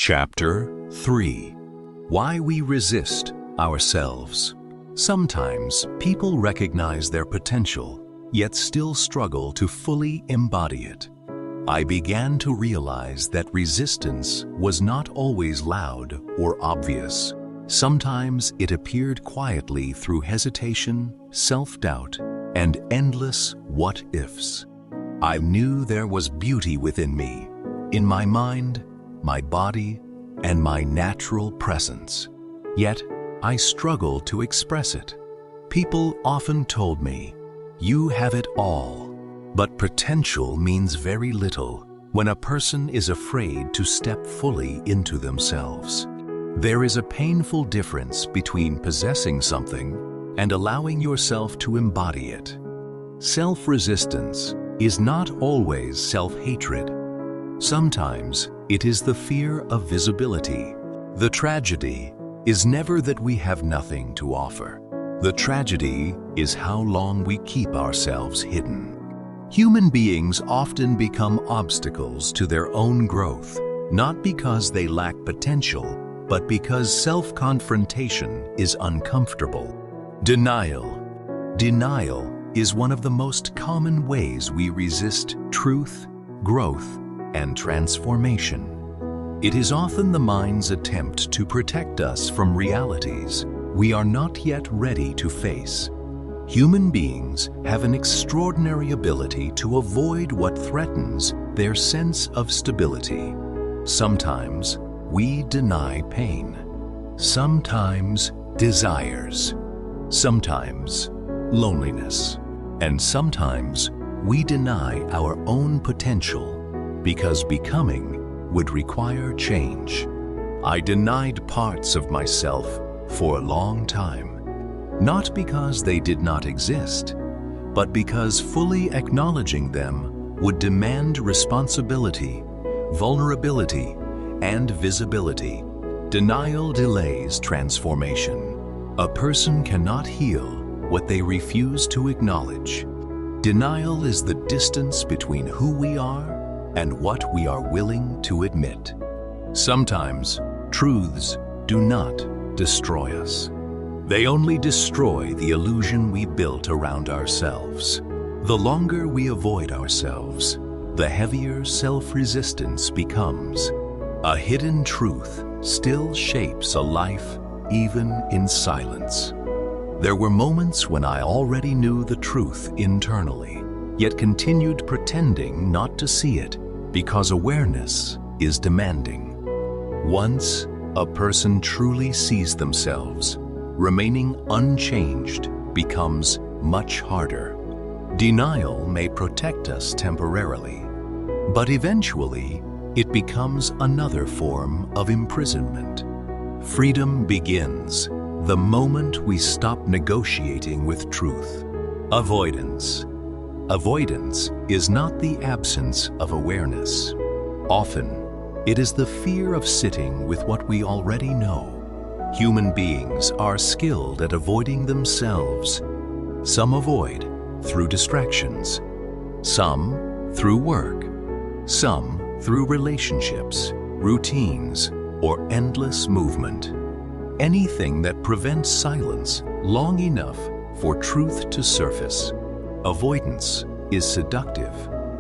Chapter 3. Why we resist ourselves. Sometimes people recognize their potential, yet still struggle to fully embody it. I began to realize that resistance was not always loud or obvious. Sometimes it appeared quietly through hesitation, self-doubt, and endless what-ifs. I knew there was beauty within me, in my mind, my body, and my natural presence. Yet, I struggled to express it. People often told me, "You have it all." But potential means very little when a person is afraid to step fully into themselves. There is a painful difference between possessing something and allowing yourself to embody it. Self-resistance is not always self-hatred. Sometimes it is the fear of visibility. The tragedy is never that we have nothing to offer. The tragedy is how long we keep ourselves hidden. Human beings often become obstacles to their own growth, not because they lack potential, but because self-confrontation is uncomfortable. Denial. Denial is one of the most common ways we resist truth, growth, and transformation. It is often the mind's attempt to protect us from realities we are not yet ready to face. Human beings have an extraordinary ability to avoid what threatens their sense of stability. Sometimes we deny pain, sometimes desires, sometimes loneliness, and sometimes we deny our own potential because becoming would require change. I denied parts of myself for a long time. Not because they did not exist, but because fully acknowledging them would demand responsibility, vulnerability, and visibility. Denial delays transformation. A person cannot heal what they refuse to acknowledge. Denial is the distance between who we are and what we are willing to admit. Sometimes truths do not destroy us. They only destroy the illusion we built around ourselves. The longer we avoid ourselves, the heavier self-resistance becomes. A hidden truth still shapes a life even in silence. There were moments when I already knew the truth internally, yet continued pretending not to see it because awareness is demanding. Once a person truly sees themselves, remaining unchanged becomes much harder. Denial may protect us temporarily, but eventually it becomes another form of imprisonment. Freedom begins the moment we stop negotiating with truth. Avoidance. Avoidance is not the absence of awareness. Often, it is the fear of sitting with what we already know. Human beings are skilled at avoiding themselves. Some avoid through distractions, some through work, some through relationships, routines, or endless movement. Anything that prevents silence long enough for truth to surface. Avoidance is seductive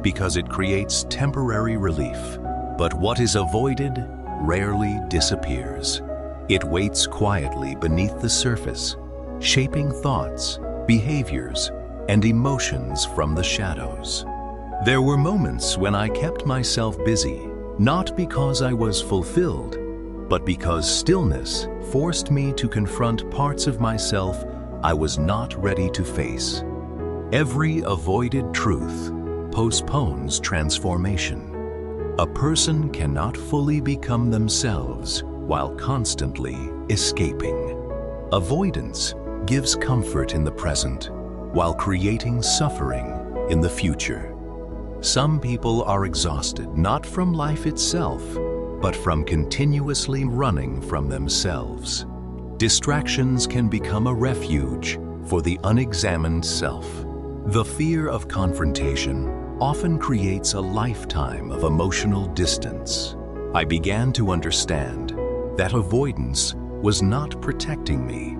because it creates temporary relief, but what is avoided rarely disappears. It waits quietly beneath the surface, shaping thoughts, behaviors, and emotions from the shadows. There were moments when I kept myself busy, not because I was fulfilled, but because stillness forced me to confront parts of myself I was not ready to face. Every avoided truth postpones transformation. A person cannot fully become themselves while constantly escaping. Avoidance gives comfort in the present while creating suffering in the future. Some people are exhausted not from life itself, but from continuously running from themselves. Distractions can become a refuge for the unexamined self. The fear of confrontation often creates a lifetime of emotional distance. I began to understand that avoidance was not protecting me.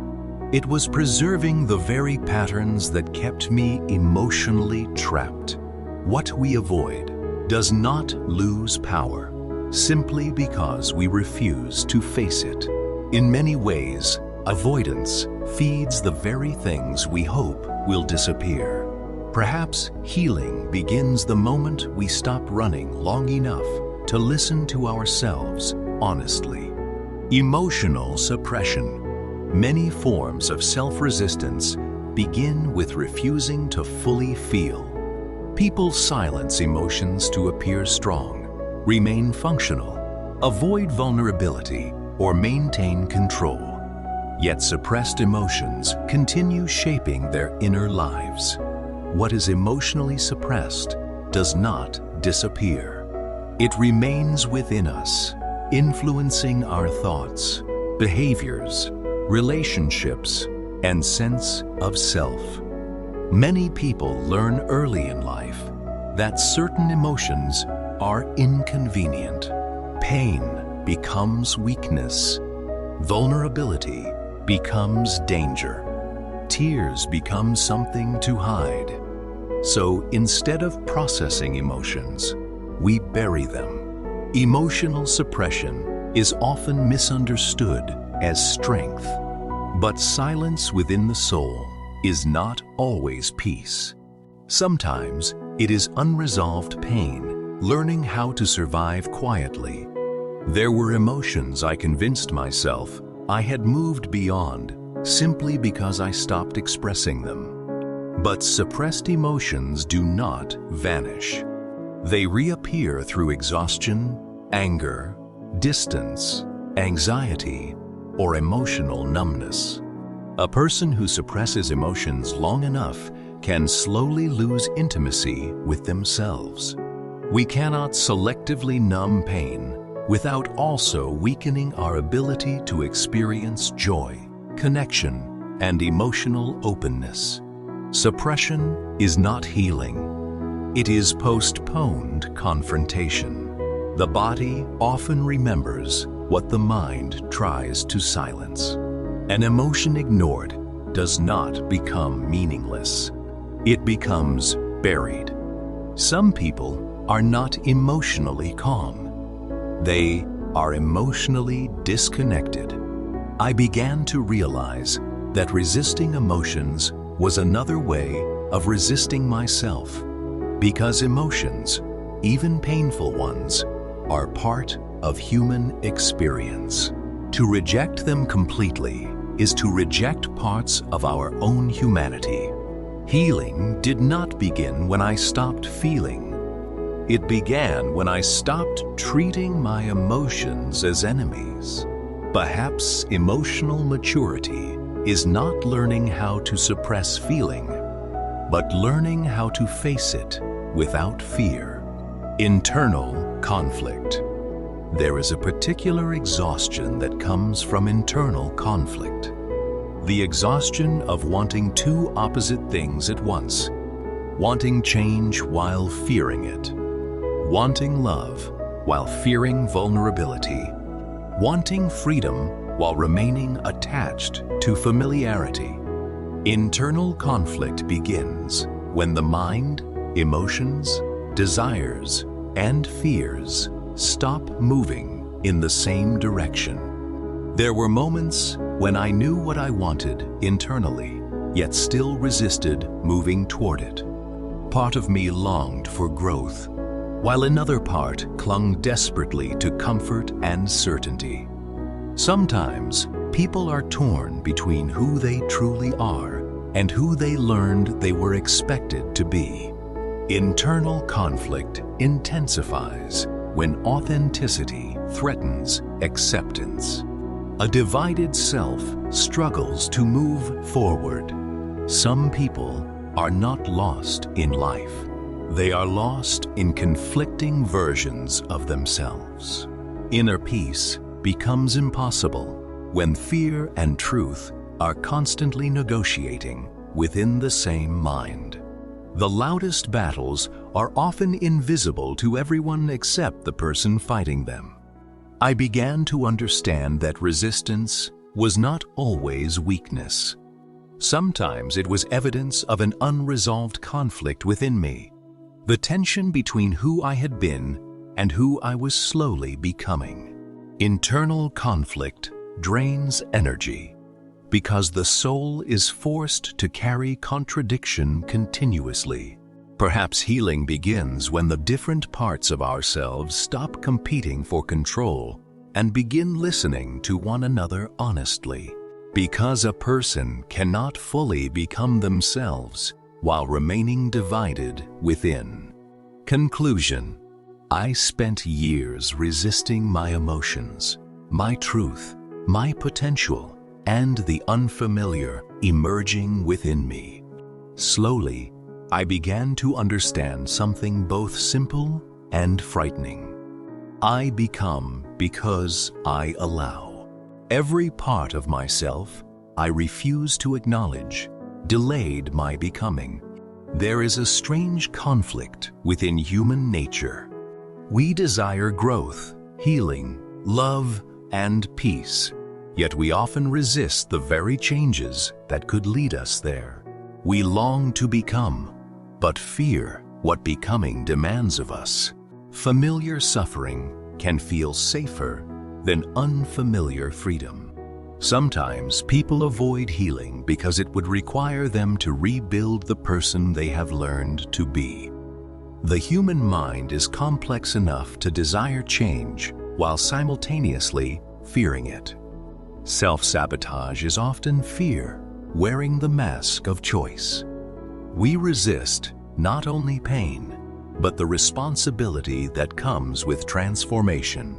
It was preserving the very patterns that kept me emotionally trapped. What we avoid does not lose power simply because we refuse to face it. In many ways, avoidance feeds the very things we hope will disappear. Perhaps healing begins the moment we stop running long enough to listen to ourselves honestly. Emotional suppression. Many forms of self-resistance begin with refusing to fully feel. People silence emotions to appear strong, remain functional, avoid vulnerability, or maintain control. Yet suppressed emotions continue shaping their inner lives. What is emotionally suppressed does not disappear. It remains within us, influencing our thoughts, behaviors, relationships, and sense of self. Many people learn early in life that certain emotions are inconvenient. Pain becomes weakness. Vulnerability becomes danger. Tears become something to hide. So instead of processing emotions, we bury them. Emotional suppression is often misunderstood as strength, but silence within the soul is not always peace. Sometimes it is unresolved pain, learning how to survive quietly. There were emotions I convinced myself I had moved beyond simply because I stopped expressing them. But suppressed emotions do not vanish. They reappear through exhaustion, anger, distance, anxiety, or emotional numbness. A person who suppresses emotions long enough can slowly lose intimacy with themselves. We cannot selectively numb pain without also weakening our ability to experience joy, connection, and emotional openness. Suppression is not healing. It is postponed confrontation. The body often remembers what the mind tries to silence. An emotion ignored does not become meaningless. It becomes buried. Some people are not emotionally calm. They are emotionally disconnected. I began to realize that resisting emotions was another way of resisting myself, because emotions, even painful ones, are part of human experience. To reject them completely is to reject parts of our own humanity. Healing did not begin when I stopped feeling. It began when I stopped treating my emotions as enemies. Perhaps emotional maturity is not learning how to suppress feeling, but learning how to face it without fear. Internal conflict. There is a particular exhaustion that comes from internal conflict. The exhaustion of wanting two opposite things at once. Wanting change while fearing it. Wanting love while fearing vulnerability. Wanting freedom while remaining attached to familiarity. Internal conflict begins when the mind, emotions, desires, and fears stop moving in the same direction. There were moments when I knew what I wanted internally, yet still resisted moving toward it. Part of me longed for growth, while another part clung desperately to comfort and certainty. Sometimes people are torn between who they truly are and who they learned they were expected to be. Internal conflict intensifies when authenticity threatens acceptance. A divided self struggles to move forward. Some people are not lost in life. They are lost in conflicting versions of themselves. Inner peace becomes impossible when fear and truth are constantly negotiating within the same mind. The loudest battles are often invisible to everyone except the person fighting them. I began to understand that resistance was not always weakness. Sometimes it was evidence of an unresolved conflict within me, the tension between who I had been and who I was slowly becoming. Internal conflict drains energy because the soul is forced to carry contradiction continuously. Perhaps healing begins when the different parts of ourselves stop competing for control and begin listening to one another honestly. Because a person cannot fully become themselves while remaining divided within. Conclusion: I spent years resisting my emotions, my truth, my potential, and the unfamiliar emerging within me. Slowly, I began to understand something both simple and frightening. I become because I allow. Every part of myself I refuse to acknowledge delayed my becoming. There is a strange conflict within human nature. We desire growth, healing, love, and peace, yet we often resist the very changes that could lead us there. We long to become, but fear what becoming demands of us. Familiar suffering can feel safer than unfamiliar freedom. Sometimes people avoid healing because it would require them to rebuild the person they have learned to be. The human mind is complex enough to desire change while simultaneously fearing it. Self-sabotage is often fear wearing the mask of choice. We resist not only pain, but the responsibility that comes with transformation.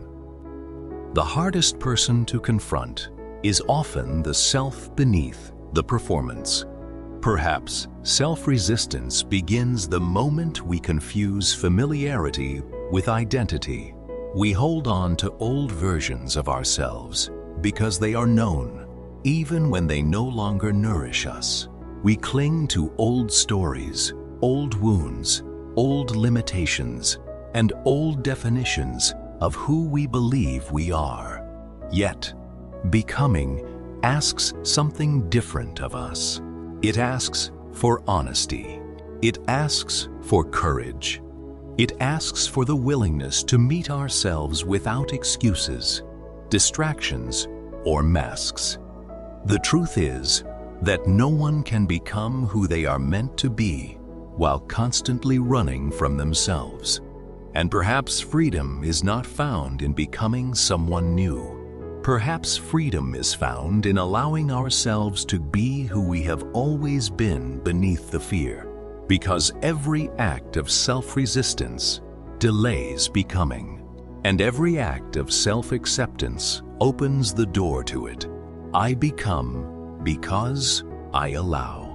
The hardest person to confront is often the self beneath the performance. Perhaps self-resistance begins the moment we confuse familiarity with identity. We hold on to old versions of ourselves because they are known, even when they no longer nourish us. We cling to old stories, old wounds, old limitations, and old definitions of who we believe we are. Yet, becoming asks something different of us. It asks for honesty. It asks for courage. It asks for the willingness to meet ourselves without excuses, distractions, or masks. The truth is that no one can become who they are meant to be while constantly running from themselves. And perhaps freedom is not found in becoming someone new. Perhaps freedom is found in allowing ourselves to be who we have always been beneath the fear, because every act of self-resistance delays becoming, and every act of self-acceptance opens the door to it. I become because I allow.